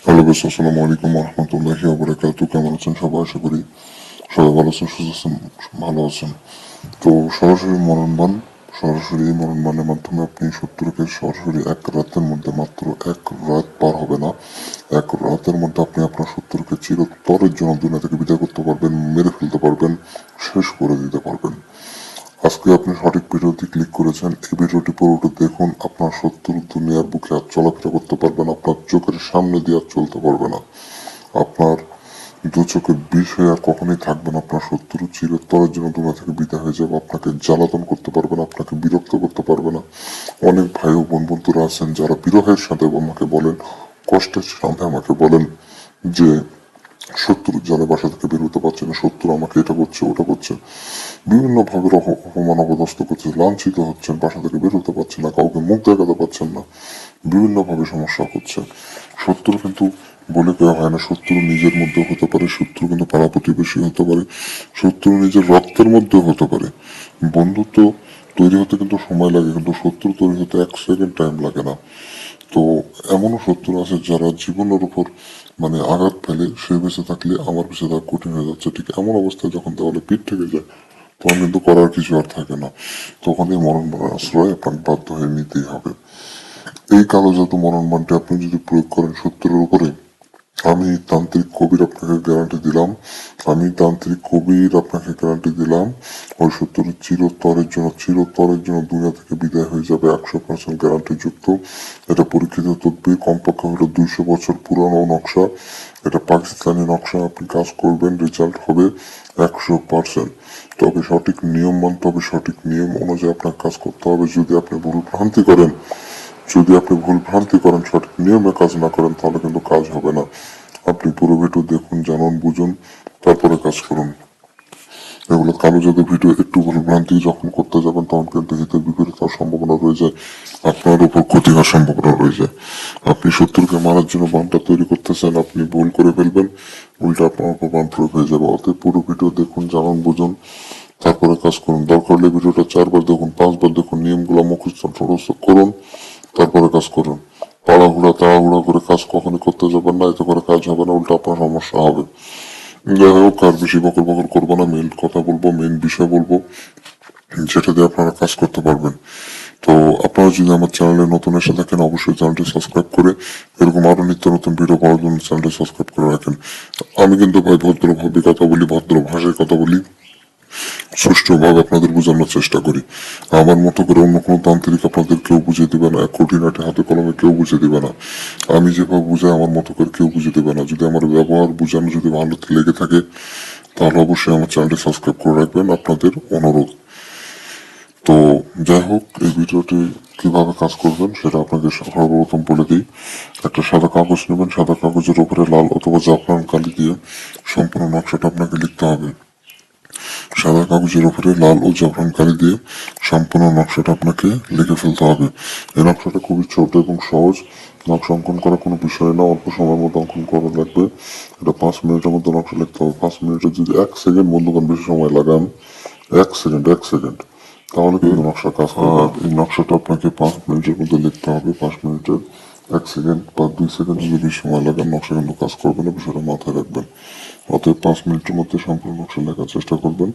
Hello বেশ, আসসালামু আলাইকুম রহমতুল্লাহি ওয়া কেমন আছেন সবাই? আশা করি সবাই ভালো আছেন, সুস্থ আছেন, ভালো আছেন। তো সরাসরি মরণবানের মাধ্যমে আপনি শত্রুকে সরাসরি এক রাতের মধ্যে, মাত্র এক রাত পার হবে না, এক রাতের মধ্যে আপনি আপনার শত্রুকে চিরতরের জন্য দুনিয়া থেকে বিদায় করতে পারবেন, মেরে ফেলতে পারবেন, শেষ করে দিতে পারবেন। আজকে আপনি সঠিক ভিডিওটি ক্লিক করেছেন। এই ভিডিওটি পুরোটা দেখুন। আপনার শত্রু দুনিয়ার বুকে আর চলাফেরা করতে পারবে না, আপনার চোখের সামনে দিয়ে আর চলতে পারবে না, আপনার দু চোখে বিষ হয়ে আর কখনোই থাকবে না। আপনার শত্রু চিরতরের জন্য দুনিয়া থেকে বিদায় হয়ে যাবে, আপনাকে জ্বালাতন করতে পারবে না, আপনাকে বিরক্ত করতে পারবে না। অনেক ভাই ও বোন বন্ধুরা আছেন যারা বিরহের সাথে আমাকে বলেন, কষ্টের সাথে আমাকে বলেন যে শত্রু জালে বাসা থেকে বের হতে পারছে না, শত্রু আমাকে এটা করছে ওটা করছে, বিভিন্ন ভাবে অপমান অপদস্থ করছে, লাঞ্ছিত হচ্ছেন, বাসা থেকে বের হতে পারছেন না, কাউকে মুখ দেখাতে পারছেন না, বিভিন্ন ভাবে সমস্যা হচ্ছে। শত্রু কিন্তু বলে কেউ হয় না, শত্রু নিজের মধ্যেও হতে পারে, শত্রু কিন্তু পাড়া প্রতিবেশী হতে পারে, শত্রু নিজের রক্তের মধ্যেও হতে পারে। বন্ধুত্ব তৈরি হতে কিন্তু সময় লাগে, কিন্তু শত্রু তৈরি হতে এক সেকেন্ড টাইম লাগে না। তো এমনও শত্রু আছে যারা জীবনের উপর আঘাত ফেলে, সে বেঁচে থাকলে আমার বেঁচে থাকা কঠিন হয়ে যাচ্ছে। ঠিক এমন অবস্থায় যখন দেওয়ালে পিঠ থেকে যায়, তখন কিন্তু করার কিছু আর থাকে না, তখন এই মরণ মরণ আশ্রয় আপনাকে বাধ্য হয়ে নিতেই হবে। এই কালো জাদু মরণ বানটি আপনি যদি প্রয়োগ করেন শত্রুর উপরে, আমি তান্ত্রিক কবির আপনাকে গ্যারান্টি দিলাম, ওই শত্রুর চিরতরের জন্য দুনিয়া থেকে বিদায় হয়ে যাবে, 100% গ্যারান্টি যুক্ত। এটা পরীক্ষিত তদবির, কমপক্ষে হলো 200 বছর পুরানো নকশা, এটা পাকিস্তানি নকশা। আপনি কাজ করবেন, রেজাল্ট হবে 100%। তবে সঠিক নিয়ম মানতে হবে, সঠিক নিয়ম অনুযায়ী আপনার কাজ করতে হবে। যদি আপনি ভুল ভ্রান্তি করেন, সঠিক নিয়মে কাজ না করেন, তাহলে কিন্তু কাজ হবে না। আপনি পুরো ভিডিও দেখুন, জানুন, বুঝুন, তারপরে কাজ করুন। এগুলো কালো জাদু ভিডিও একটু ভুল ভ্রান্তি যখন করতে যাবেন, তখন কিন্তু হিতে বিপরীত হওয়ার সম্ভাবনা রয়ে যায়, আপনার উপর ক্ষতি হওয়ার সম্ভাবনা রয়ে যায়। আপনি শত্রুকে মারার জন্য বানটা তৈরি করতেছেন, আপনি ভুল করে ফেলবেন, উল্টা আপনার উপর বান প্রয়োগ হয়ে যাবে। অতএব পুরো ভিডিও দেখুন, জানুন, বুঝুন, তারপরে কাজ করুন। দরকার হলে ভিডিওটা 4 বার দেখুন, 5 বার দেখুন, নিয়মগুলো মুখস্থ করুন, তারপরে কাজ করুন। তাড়াহুড়া করে কাজ কখনই করতে যাবেন না, এতে করে কাজ হবে না, উল্টা আপনার সমস্যা হবে। যাই হোক, আর বেশি বকর বকর করবো না, মেন কথা বলবো, মেন বিষয় বলবো, যেটা দিয়ে আপনারা কাজ করতে পারবেন। তো আপনারা যদি আমার চ্যানেলে নতুন এসে থাকেন, অবশ্যই চ্যানেলটি সাবস্ক্রাইব করে এরকম আরো নিত্য নতুন ভিডিও পাওয়ার জন্য চ্যানেলটি সাবস্ক্রাইব করে রাখেন। আমি কিন্তু ভাই ভদ্রভাবে কথা বলি, ভদ্র ভাষায় কথা বলি, সুষ্ঠুভাবে আপনাদের বোঝানোর চেষ্টা করি। আমার মতো করে অন্য কোনো তান্ত্রিক আপনাদের কেউ বুঝিয়ে দিবে না, খুঁটিনাটি হাতে কলমে কেউ বুঝিয়ে দিবে না। আমি যেভাবে বুঝাই আমার মতো করে কেউ বুঝিয়ে দিবে না। যদি আমার ব্যবহার বোঝানো যদি ভালো লেগে থাকে, তাহলে অবশ্যই আমার চ্যানেলটি সাবস্ক্রাইব করে রাখবেন, আপনাদের অনুরোধ। তো যাই হোক, এই ভিডিওটি কিভাবে কাজ করবেন সেটা আপনাকে সর্বপ্রথম বলে দিই। একটা সাদা কাগজ নেবেন, সাদা কাগজের উপরে লাল অথবা জাফরান কালি দিয়ে সম্পূর্ণ নকশাটা আপনাকে লিখতে হবে। সাদা কাগজের উপরে লাল ও জাফরান কালি দিয়ে সম্পূর্ণ নকশাটা আপনাকে লিখে ফেলতে হবে। এই নকশাটা খুবই ছোট এবং সহজ। নকশা অঙ্কন করা কোনো বিষয় না, অল্প সময়ের মধ্যে অঙ্কন করা লাগবে। এটা 5 মিনিটের মধ্যে নকশা লিখতে হবে। 5 মিনিটে যদি 1 সেকেন্ড বন্ধুগণ বেশি সময় লাগান, 1 সেকেন্ড, তাহলে কিন্তু নকশা কাজ করবে। এই নকশাটা আপনাকে 5 মিনিটের মধ্যে লিখতে হবে। 5 মিনিটের 1 সেকেন্ড বা 2 সেকেন্ড যদি বেশি সময় লাগান, নকশা কিন্তু কাজ করবে না, বিষয়টা মাথায় রাখবেন। অতএব 5 মিনিটের মধ্যে সম্পূর্ণ নকশা লেখার চেষ্টা করবেন,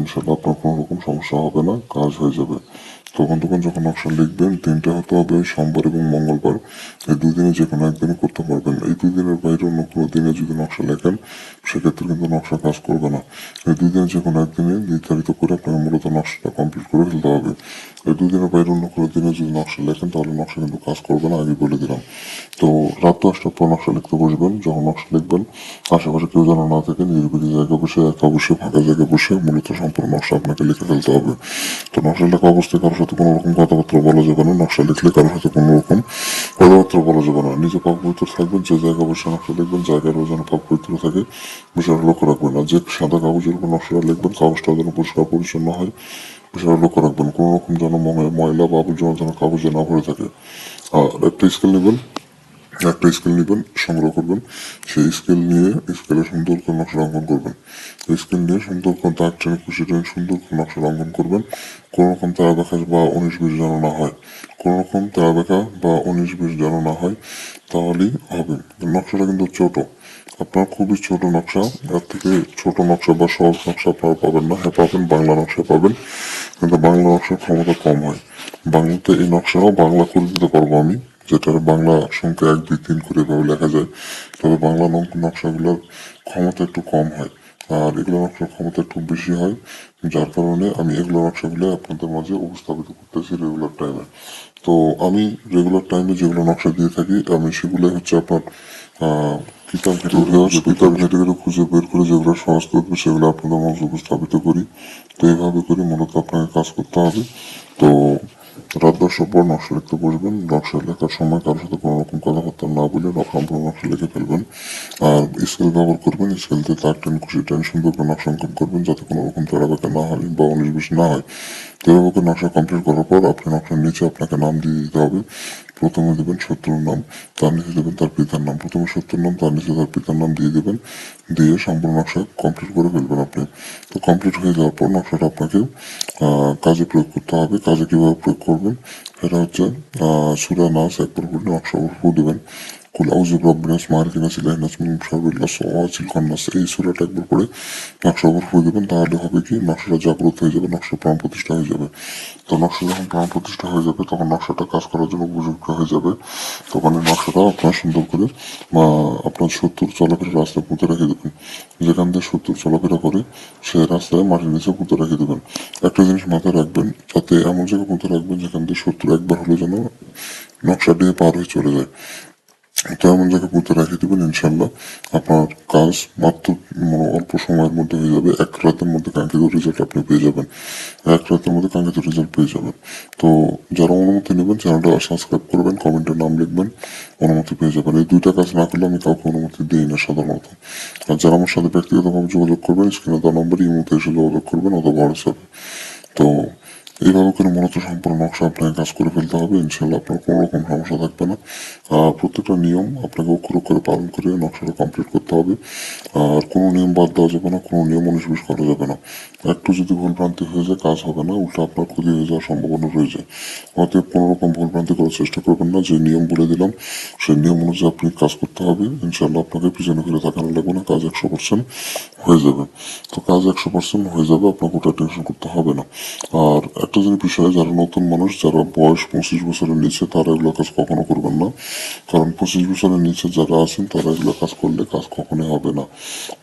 ইনশাল্লাহ আপনার কোনো রকম সমস্যা হবে না, কাজ হয়ে যাবে। তো বন্ধুগণ, যখন নকশা লিখবেন, দিনটা হতে হবে সোমবার এবং মঙ্গলবার, এই দুদিনে যে কোনো একদিনে করতে পারবেন। এই 2 দিনের বাইরে অন্য কোনো দিনে যদি নকশা লেখেন, সেক্ষেত্রে কিন্তু নকশা কাজ করবে না। এই 2 দিনে যে কোনো একদিনে নির্ধারিত করে আপনাকে মূলত নকশাটা কমপ্লিট করে ফেলতে হবে। এই 2 দিনের বাইরে অন্য কোনো দিনে যদি নকশা লেখেন, তাহলে নকশা কিন্তু কাজ করবে না, আগে বলে দিলাম। তো রাত 10টার পর নকশা লিখতে বসবেন। যখন নকশা লিখবেন, আশেপাশে কেউ যেন না থাকে, নিরিবিলি জায়গায় বসে, একা বসে, ফাঁকা জায়গায় বসে মূলত সম্পূর্ণ নকশা আপনাকে লিখে ফেলতে হবে। তো নকশা লেখা অবস্থায় কারোর সাথে কোনো রকম কথাবার্তা বলা যাবে না। নকশা লিখলে কারোর সাথে কোনো রকম কথাবার্তা বলা যাবে না। নিজে পাক পবিত্র থাকবেন, যে জায়গায় বসে নকশা লিখবেন জায়গাটাও যেন পাক পবিত্র থাকে, বিষয়টা লক্ষ্য রাখবেন। আর যে সাদা কাগজের উপর নকশাটা লিখবেন, কাগজটা যেন পরিষ্কার পরিচ্ছন্ন হয়, বিষয়টা লক্ষ্য রাখবেন। কোনো রকম যেন ময়লা বা আবর্জনা যেন কাগজে না ভরে থাকে। আর একটা স্কেল নেবেন, সংগ্রহ করবেন। সেই স্কেল নিয়ে স্কেলে সুন্দর করে নকশা অঙ্কন করবেন। স্কেল নিয়ে সুন্দর করে দাগ টেনে খুশি টেনে সুন্দর করে নকশা অঙ্কন করবেন। কোনো রকম তেরা দেখা বা 19-20 যেন না হয়, কোনো রকম তেরা দেখা বা 19-20 যেন না হয়। তাহলেই হবে। নকশাটা কিন্তু ছোট, আপনার খুবই ছোট নকশা, এর থেকে ছোট নকশা বা সহজ নকশা আপনারা পাবেন না। হ্যাঁ পাবেন, বাংলা নকশা পাবেন, কিন্তু বাংলা নকশার ক্ষমতা কম হয়। বাংলাতে এই নকশাও বাংলা করে দিতে পারবো আমি, যেটার বাংলা সংখ্যা 1 2 3 করে এভাবে লেখা যায়। তবে বাংলা নকশাগুলোর ক্ষমতা একটু কম হয়, আর এগুলো নকশার ক্ষমতা একটু বেশি হয়, যার কারণে আমি এগুলো নকশাগুলো আপনাদের মাঝে উপস্থাপিত করতেছি রেগুলার টাইমে। তো আমি রেগুলার টাইমে যেগুলো নকশা দিয়ে থাকি আমি সেগুলো হচ্ছে আপনার কিতাব ঘেটে খুঁজে বের করে যেগুলো সহজ করবে সেগুলো আপনাদের মাঝে উপস্থাপিত করি। তো এইভাবে করে মূলত আপনাকে কাজ করতে হবে। তো রাত 10টার পর নকশা লিখতে বসবেন। নকশা লেখার সময় কারোর সাথে কোনো রকম কথাবার্তা না বলে সম্পূর্ণ নকশা লিখে ফেলবেন। আর স্কেল ব্যবহার করবেন, স্কেল দিয়ে তার টেন সুন্দর করে নকশা অঙ্কন করবেন, যাতে কোনো রকম তেড়াবেঁকা না হয় বা 19 20 না হয়। তো এভাবে করে নকশা কমপ্লিট করার পর আপনি নকশার নিচে আপনাকে নাম দিয়ে দিতে হবে। প্রথমে দেবেন শত্রুর নাম, তার নিচে দেবেন তার পিতার নাম। প্রথমে শত্রুর নাম, তার নিচে তার পিতার নাম দিয়ে দেবেন, দিয়ে সম্পূর্ণ নকশা কমপ্লিট করে ফেলবেন আপনি। তো কমপ্লিট হয়ে যাওয়ার পর নকশাটা আপনাকে কাজে প্রয়োগ করতে হবে। কাজে কিভাবে প্রয়োগ করবেন সেটা হচ্ছে সূরা নাস একবার পড়লে নকশা ফু দেবেন। কুল আউযু বিরাব্বিনাস মালিকিন নাস ইলাহিন নাস মিন শাররিল ওয়াসওয়াসিল খান্নাস, এই সূরাটা একবার পড়ে নকশা ফু দেবেন। তাহলে হবে কি, নকশাটা জাগ্রত হয়ে যাবে, নকশা প্রাণ প্রতিষ্ঠা হয়ে যাবে। তো নকশা যখন প্রাণ প্রতিষ্ঠা হয়ে যাবে তখন নকশাটা কাজ করার জন্য উপযুক্ত হয়ে যাবে। তখন এই নকশাটা আপনার সুন্দর করে আপনার শত্রুর চলাফেরা রাস্তায় পুঁতে রেখে দেবেন। যেখান দিয়ে শত্রুর চলাফেরা করে সেই রাস্তায় মাটির নিচে পুঁতে রেখে দেবেন। একটা জিনিস মাথায় রাখবেন, যাতে এমন জায়গায় পুঁতে রাখবেন যেখান দিয়ে শত্রু একবার হলে যেন নকশা দিয়ে পার হয়ে চলে যায়। তো এমন জায়গায় পুঁতে রেখে দেবেন, ইনশাল্লাহ আপনার কাজ মাত্র অল্প সময়ের মধ্যে হয়ে যাবে। 1 রাতের মধ্যে কাঙ্ক্ষিত রেজাল্ট আপনি পেয়ে যাবেন। 1 রাতের মধ্যে কাঙ্ক্ষিত রেজাল্ট পেয়ে যাবেন। তো যারা অনুমতি নেবেন চ্যানেলটা সাবস্ক্রাইব করবেন, কমেন্টে নাম লিখবেন, অনুমতি পেয়ে যাবেন। এই 2টা কাজ না করলে আমি কাউকে অনুমতি দিই না সাধারণত। আর যারা আমার সাথে ব্যক্তিগতভাবে যোগাযোগ করবেন, স্ক্রিনে দেওয়া নম্বরে ইমোতে এসে যোগাযোগ করবেন অথবা হোয়াটসঅ্যাপে। তো এইভাবে করে মূলত সম্পূর্ণ নকশা আপনাকে কাজ করে ফেলতে হবে, ইনশাল্লাহ আপনার কোনো রকম সমস্যা থাকবে না। আর প্রত্যেকটা নিয়ম আপনাকে অক্ষর অক্ষরে পালন করে নকশাটা কমপ্লিট করতে হবে। আর কোনো নিয়ম বাদ দেওয়া যাবে না, কোনো নিয়ম 19 20 করা যাবে না। একটু যদি ভুলভ্রান্তি হয়ে যায় কাজ হবে না, উল্টো আপনার ক্ষতি হয়ে যাওয়ার সম্ভাবনা রয়েছে। অতএব কোনো রকম ভুলভ্রান্তি করার চেষ্টা করবেন না। যে নিয়ম বলে দিলাম সেই নিয়ম অনুযায়ী আপনি কাজ করতে হবে, ইনশাল্লাহ আপনাকে পিছনে ফিরে তাকানো লাগবে না, কাজ 100% হয়ে যাবে। তো কাজ 100% হয়ে যাবে, আপনাকে ওটা টেনশন করতে হবে না। আর একটা জিনিস বিষয়, যারা নতুন মানুষ, যারা বয়স 25 বছরের নিচে, তারা এগুলো কাজ কখনো করবেন না। কারণ 25 বছরের নিচে যারা আছেন তারা এগুলো কাজ করলে কাজ কখনোই হবে না।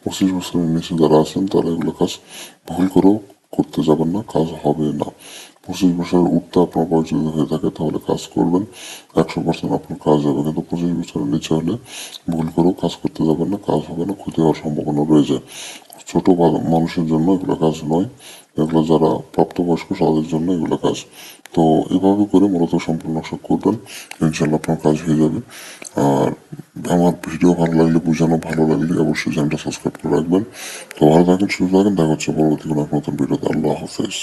25 বছরের নিচে যারা আছেন তারা এগুলো কাজ ভুল করেও করতে যাবেন না, কাজ হবে না। 25 বছরের উঠতে আপনার বয়স যদি হয়ে থাকে তাহলে কাজ করবেন, 100% আপনার কাজ হবে। কিন্তু 25 বছরের নিচে হলে ভুল করেও কাজ করতে যাবেন না, কাজ হবে না, ক্ষতি হওয়ার সম্ভাবনা রয়েছে। ছোট মানুষের জন্য এগুলো কাজ নয়, এগুলো যারা প্রাপ্তবয়স্ক তাদের জন্য এগুলো কাজ। তো এভাবে করে মূলত সম্পূর্ণ নকশা করবেন, ইনশাল্লাহ আপনার কাজ হয়ে যাবে। আর আমার ভিডিও ভালো লাগলে, বোঝানো ভালো লাগলে অবশ্যই চ্যানেলটা সাবস্ক্রাইব করে রাখবেন। তো ভালো থাকেন, সুস্থ থাকেন, দেখা হচ্ছে পরবর্তী কোনো এক নতুন ভিডিওতে। আল্লাহ হাফেজ।